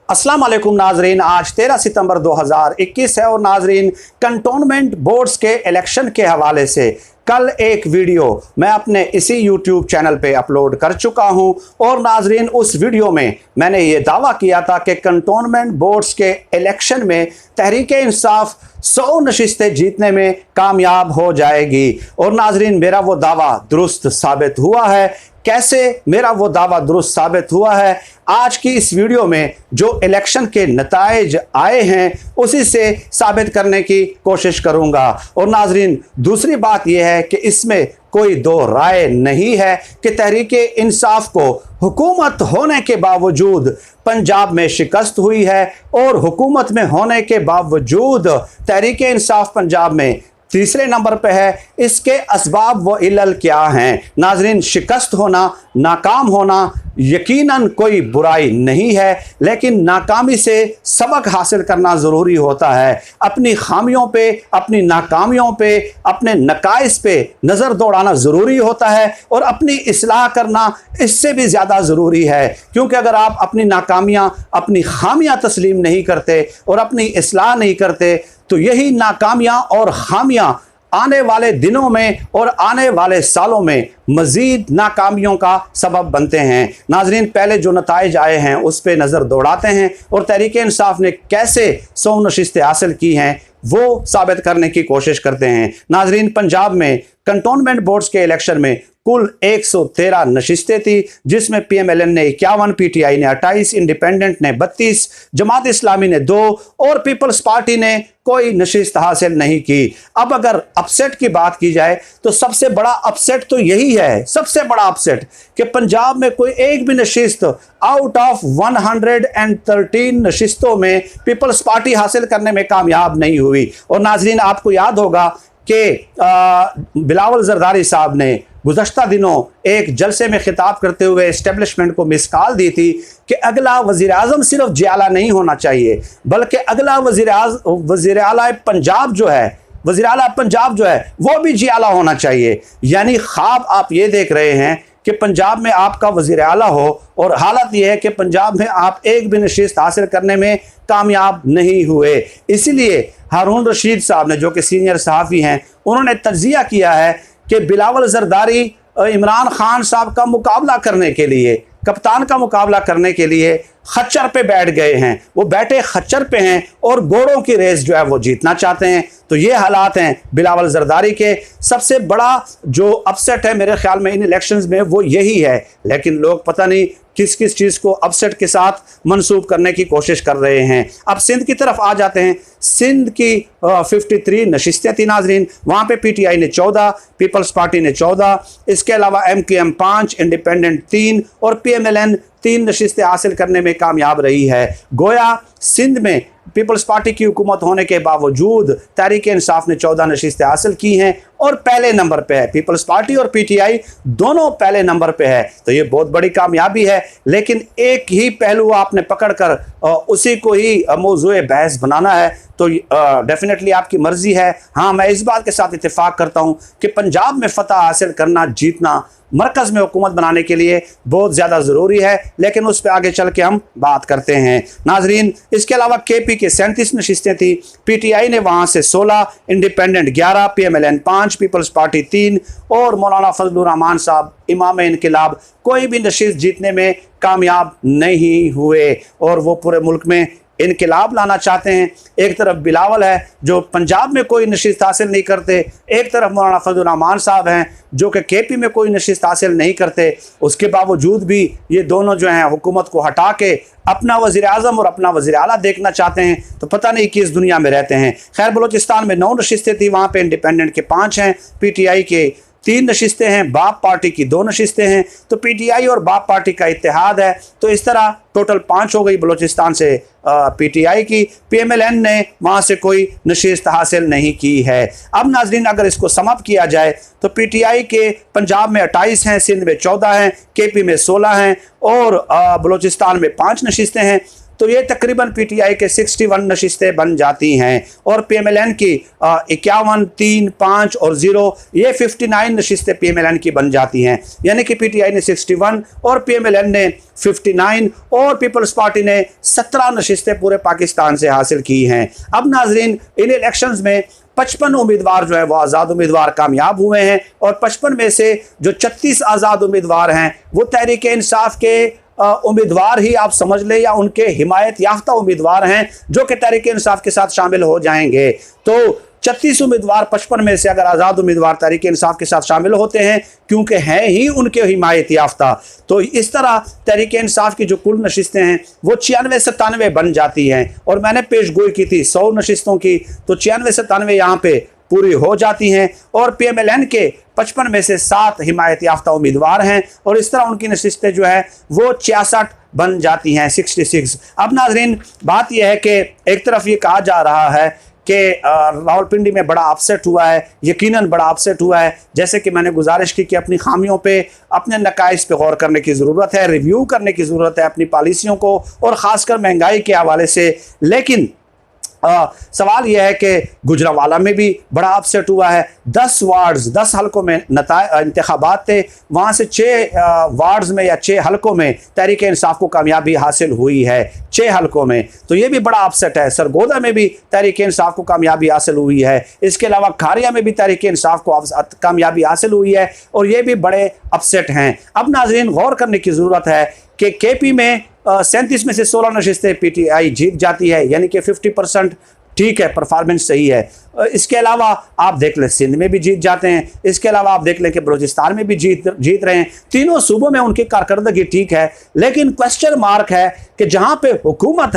अस्सलाम वालेकुम नाजरीन, आज 13 सितंबर 2021 है और नाजरीन कंटोनमेंट बोर्ड्स के इलेक्शन के हवाले से कल एक वीडियो मैं अपने इसी यूट्यूब चैनल पे अपलोड कर चुका हूं और नाजरीन उस वीडियो में मैंने ये दावा किया था कि कंटोनमेंट बोर्ड्स के इलेक्शन में तहरीक इंसाफ 100 नशिस्तें जीतने में कामयाब हो जाएगी और नाजरीन मेरा वो दावा दुरुस्त साबित हुआ है। कैसे मेरा वो दावा दुरुस्त साबित हुआ है, आज की इस वीडियो में जो इलेक्शन के नताइज आए हैं उसी से साबित करने की कोशिश करूंगा। और नाजरीन दूसरी बात यह है कि इसमें कोई दो राय नहीं है कि तहरीक इंसाफ को हुकूमत होने के बावजूद पंजाब में शिकस्त हुई है और हुकूमत में होने के बावजूद तहरीक इंसाफ पंजाब में तीसरे नंबर पे है। इसके असबाब व इलल क्या हैं नाजरीन? शिकस्त होना, नाकाम होना यकीनन कोई बुराई नहीं है, लेकिन नाकामी से सबक हासिल करना ज़रूरी होता है। अपनी खामियों पे, अपनी नाकामियों पे, अपने नकाइस पे नज़र दौड़ाना ज़रूरी होता है और अपनी इस्लाह करना इससे भी ज़्यादा ज़रूरी है, क्योंकि अगर आप अपनी नाकामियाँ, अपनी खामियाँ तस्लीम नहीं करते और अपनी इस्लाह नहीं करते तो यही नाकामियाँ और खामियाँ आने वाले दिनों में और आने वाले सालों में मज़ीद नाकामियों का सबब बनते हैं। नाजरीन पहले जो नताइज आए हैं उस पर नज़र दौड़ाते हैं और तहरीक इंसाफ ने कैसे 100 नशिस्तें हासिल की हैं वो साबित करने की कोशिश करते हैं। नाजरीन पंजाब में कंटोनमेंट बोर्ड्स के इलेक्शन में कुल 113 नशिस्तें थी, जिसमें PMLN ने 51, PTI ने 28, इंडिपेंडेंट ने 32, जमात इस्लामी ने 2 और पीपल्स पार्टी ने कोई नशिस्त हासिल नहीं की। अब अगर अपसेट की बात की जाए तो सबसे बड़ा अपसेट तो यही है, सबसे बड़ा अपसेट कि पंजाब में कोई एक भी नशिस्त आउट ऑफ 113 नशिस्तों में पीपल्स पार्टी हासिल करने में कामयाब नहीं हुई। और नाजरीन आपको याद होगा कि बिलावल जरदारी साहब ने गुज़श्ता दिनों एक जलसे में खिताब करते हुए एस्टेब्लिशमेंट को मिसकाल दी थी कि अगला वज़ीर आज़म सिर्फ जियाला नहीं होना चाहिए, बल्कि अगला वज़ीर आला पंजाब जो है, वज़ीर आला पंजाब जो है वो भी जियाला होना चाहिए। यानी ख्वाब आप ये देख रहे हैं कि पंजाब में आपका वज़ीर आला हो और हालत यह है कि पंजाब में आप एक भी नशिस्त हासिल करने में कामयाब नहीं हुए। इसीलिए हारून रशीद साहब ने, जो कि सीनियर सहाफ़ी हैं, उन्होंने तज्ज़िया किया है कि बिलावल जरदारी इमरान खान साहब का मुकाबला करने के लिए, कप्तान का मुकाबला करने के लिए खच्चर पे बैठ गए हैं। वो बैठे खच्चर पे हैं और घोड़ों की रेस जो है वो जीतना चाहते हैं। तो ये हालात हैं बिलावल जरदारी के। सबसे बड़ा जो अपसेट है मेरे ख्याल में इन इलेक्शंस में वो यही है, लेकिन लोग पता नहीं किस किस चीज़ को अपसेट के साथ मंसूब करने की कोशिश कर रहे हैं। अब सिंध की तरफ आ जाते हैं। सिंध की 53 नशिस्तें थी नाजरीन, वहाँ पे PTI ने 14, पीपल्स पार्टी ने 14, इसके अलावा MQM 5, इंडिपेंडेंट 3 और PMLN 3 नशिस्तें हासिल करने में कामयाब रही है। गोया सिंध में पीपल्स पार्टी की हुकूमत होने के बावजूद तहरीक इंसाफ ने 14 नशिस्तें हासिल की हैं और पहले नंबर पे है। पीपल्स पार्टी और PTI दोनों पहले नंबर पे है, तो ये बहुत बड़ी कामयाबी है। लेकिन एक ही पहलू आपने पकड़कर उसी को ही मौजूए बहस बनाना है तो डेफिनेटली आपकी मर्जी है। हाँ, मैं इस बात के साथ इत्तेफाक करता हूँ कि पंजाब में फतह हासिल करना, जीतना, मरकज़ में हुकूमत बनाने के लिए बहुत ज़्यादा ज़रूरी है, लेकिन उस पर आगे चल के हम बात करते हैं। नाजरीन इसके अलावा KP के 37 नशिस्तें थी, PTI ने वहाँ से 16, इंडिपेंडेंट 11, PMLN 5, पीपल्स पार्टी 3 और मौलाना फजलुर रहमान साहब इमाम इनकिलाब कोई भी नशिस्त जीतने में कामयाब नहीं हुए और वो पूरे मुल्क में इनकिलाब लाना चाहते हैं। एक तरफ बिलावल है जो पंजाब में कोई नशिस्त हासिल नहीं करते, एक तरफ मौलाना फजलुर रहमान साहब हैं जो कि KP में कोई नशिस्त हासिल नहीं करते। उसके बावजूद भी ये दोनों जो हैं हुकूमत को हटा के अपना वज़ीर आज़म और अपना वज़ीर आला देखना चाहते हैं, तो पता नहीं किस दुनिया में रहते हैं। खैर बलोचिस्तान में 9 नशिस्तें थी, वहाँ पे इंडिपेंडेंट के 5 हैं, PTI के 3 नशिस्तें हैं, बाप पार्टी की 2 नशिस्तें हैं। तो PTI और बाप पार्टी का इत्तेहाद है, तो इस तरह टोटल 5 हो गई बलोचिस्तान से PTI की। PMLN ने वहाँ से कोई नशिस्त हासिल नहीं की है। अब नाजरीन अगर इसको समअप किया जाए तो PTI के पंजाब में 28 हैं, सिंध में 14 हैं, KP में 16 हैं और बलोचिस्तान में 5 नशिस्तें हैं। तो ये तकरीबन पीटीआई के 61 नशिस्तें बन जाती हैं और पीएमएलएन की 51, 3, 5 और 0 ये 59 नशिस्तें पीएमएलएन की बन जाती हैं। यानी कि पीटीआई ने 61 और पीएमएलएन ने 59 और पीपल्स पार्टी ने 17 नशिस्तें पूरे पाकिस्तान से हासिल की हैं। अब नाजरीन, इन इलेक्शंस में 55 उम्मीदवार जो है वो आज़ाद उम्मीदवार कामयाब हुए हैं और 55 में से जो 36 आज़ाद उम्मीदवार हैं वो तहरीक इंसाफ के उम्मीदवार ही आप समझ लें या उनके हिमायत याफ्ता उम्मीदवार हैं जो कि तहरीक इंसाफ के साथ शामिल हो जाएंगे। तो 36 उम्मीदवार 55 में से अगर आज़ाद उम्मीदवार तहरीक इंसाफ के साथ शामिल होते हैं क्योंकि हैं ही उनके हिमायत याफ्ता, तो इस तरह तहरीक इंसाफ की जो कुल नशिस्तें हैं वो 96-97 बन जाती हैं। और मैंने पेश गोई की थी 100 नशिस्तों की, तो 96-97 यहाँ पे पूरी हो जाती हैं और पीएमएलएन के 55 में से 7 हिमायत याफ्ता उम्मीदवार हैं और इस तरह उनकी नशिस्तें जो है वो 66 बन जाती हैं, 66। अब नाजरीन, बात यह है कि एक तरफ ये कहा जा रहा है कि रावलपिंडी में बड़ा अपसेट हुआ है, यकीनन बड़ा अपसेट हुआ है। जैसे कि मैंने गुजारिश की कि अपनी खामियों पे, अपने नकाइस पे गौर करने की ज़रूरत है, रिव्यू करने की ज़रूरत है अपनी पॉलिसियों को और ख़ासकर महंगाई के हवाले से। लेकिन सवाल यह है कि गुजरांवाला में भी बड़ा अपसेट हुआ है। 10 वार्ड्स, 10 हलकों में इंतखाबात थे, वहाँ से 6 वार्ड्स में या 6 हलकों में तहरीक इंसाफ को कामयाबी हासिल हुई है, 6 हलकों में। तो ये भी बड़ा अपसेट है। सरगोदा में भी तहरीक इंसाफ को कामयाबी हासिल हुई है। इसके अलावा खारिया में भी तहरीक इंसाफ को कामयाबी हासिल हुई है और ये भी बड़े अपसेट हैं। अब नाज़रीन, गौर करने की ज़रूरत है कि केपी में 37 में से 16 नशिस्तें पीटीआई जीत जाती है, यानी कि 50% ठीक है, परफॉर्मेंस सही है। इसके अलावा आप देख लें सिंध में भी जीत जाते हैं, इसके अलावा आप देख लें कि बलूचिस्तान में भी जीत रहे हैं। तीनों सूबों में उनकी कारकर्दगी ठीक है, लेकिन क्वेश्चन मार्क है कि जहां पे हुकूमत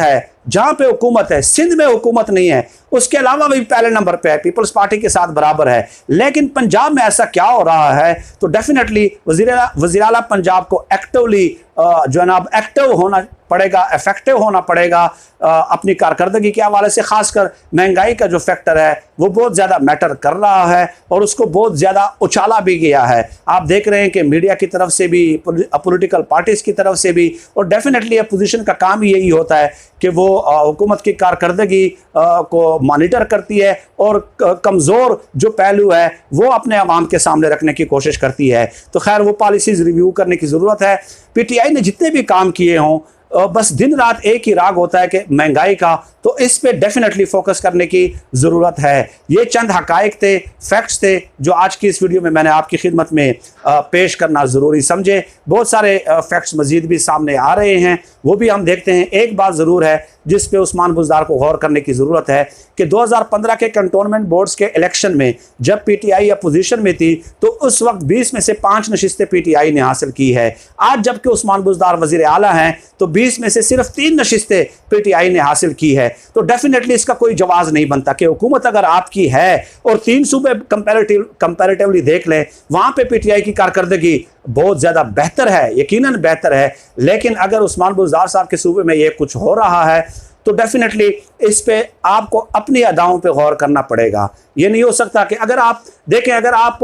है, सिंध में हुकूमत नहीं है, उसके अलावा भी पहले नंबर पे है, पीपल्स पार्टी के साथ बराबर है। लेकिन पंजाब में ऐसा क्या हो रहा है? तो डेफिनेटली वज़ीर आला पंजाब को एक्टिवली जनाब एक्टिव होना पड़ेगा, इफेक्टिव होना पड़ेगा अपनी कारकर्दगी के हवाले से। खासकर महंगाई का जो फैक्टर है वो बहुत ज़्यादा मैटर कर रहा है और उसको बहुत ज़्यादा उछाला भी गया है। आप देख रहे हैं कि मीडिया की तरफ से भी, पॉलिटिकल पार्टीज़ की तरफ से भी, और डेफिनेटली अपोजिशन का काम ही यही होता है कि वो हुकूमत की कारकर्दगी को मॉनिटर करती है और कमज़ोर जो पहलू है वो अपने अवाम के सामने रखने की कोशिश करती है। तो खैर, वो पॉलिसीज़ रिव्यू करने की ज़रूरत है। पीटीआई ने जितने भी काम किए हों, बस दिन रात एक ही राग होता है कि महंगाई का, तो इस पे डेफिनेटली फोकस करने की ज़रूरत है। ये चंद हकाइक थे, फैक्ट्स थे जो आज की इस वीडियो में मैंने आपकी खिदमत में पेश करना ज़रूरी समझे। बहुत सारे फैक्ट्स मज़ीद भी सामने आ रहे हैं, वो भी हम देखते हैं। एक बात ज़रूर है जिस पे उस्मान बुज़दार को गौर करने की ज़रूरत है कि 2015 के कंटोनमेंट बोर्ड्स के इलेक्शन में जब पीटीआई अपोजिशन में थी तो उस वक्त 20 में से 5 नशिस्तें पीटीआई ने हासिल की है। आज जबकि उस्मान बुज़दार वज़ीर आला हैं तो 20 में से सिर्फ 3 नशिस्तें पीटीआई ने हासिल की है। तो डेफिनेटली इसका कोई जवाब नहीं बनता कि हुकूमत अगर आपकी है और 3 सूबे कंपैरेटिवली देख लें, वहाँ पे पीटीआई की कारकर्दगी बहुत ज़्यादा बेहतर है, यकीनन बेहतर है। लेकिन अगर उस्मान बुज़दार साहब के सूबे में ये कुछ हो रहा है तो डेफिनेटली इस पे आपको अपनी अदाओं पे गौर करना पड़ेगा। ये नहीं हो सकता कि अगर आप देखें, अगर आप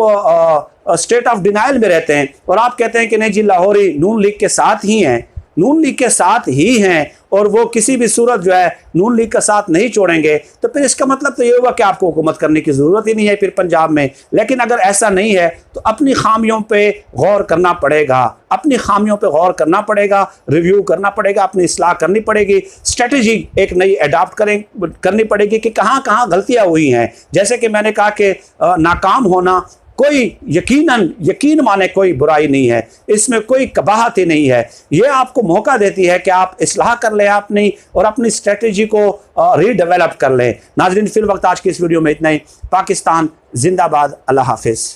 स्टेट ऑफ डिनाइल में रहते हैं और आप कहते हैं कि नहीं जी लाहौरी नून लीग के साथ ही हैं, नून लीग के साथ ही हैं और वो किसी भी सूरत जो है नून लीग का साथ नहीं छोड़ेंगे, तो फिर इसका मतलब तो ये हुआ कि आपको हुकूमत करने की ज़रूरत ही नहीं है फिर पंजाब में। लेकिन अगर ऐसा नहीं है तो अपनी खामियों पे गौर करना पड़ेगा, अपनी खामियों पे गौर करना पड़ेगा, रिव्यू करना पड़ेगा, अपनी इस्लाह करनी पड़ेगी, स्ट्रेटजी एक नई अडॉप्ट करनी पड़ेगी कि कहाँ कहाँ गलतियाँ हुई हैं। जैसे कि मैंने कहा कि नाकाम होना कोई यकीन माने कोई बुराई नहीं है, इसमें कोई कबाहत ही नहीं है। ये आपको मौका देती है कि आप इस्लाह कर लें अपनी और अपनी स्ट्रेटजी को रीडेवलप कर लें। नाज़रीन, फिल वक्त आज की इस वीडियो में इतना ही। पाकिस्तान जिंदाबाद, अल्लाह हाफिज़।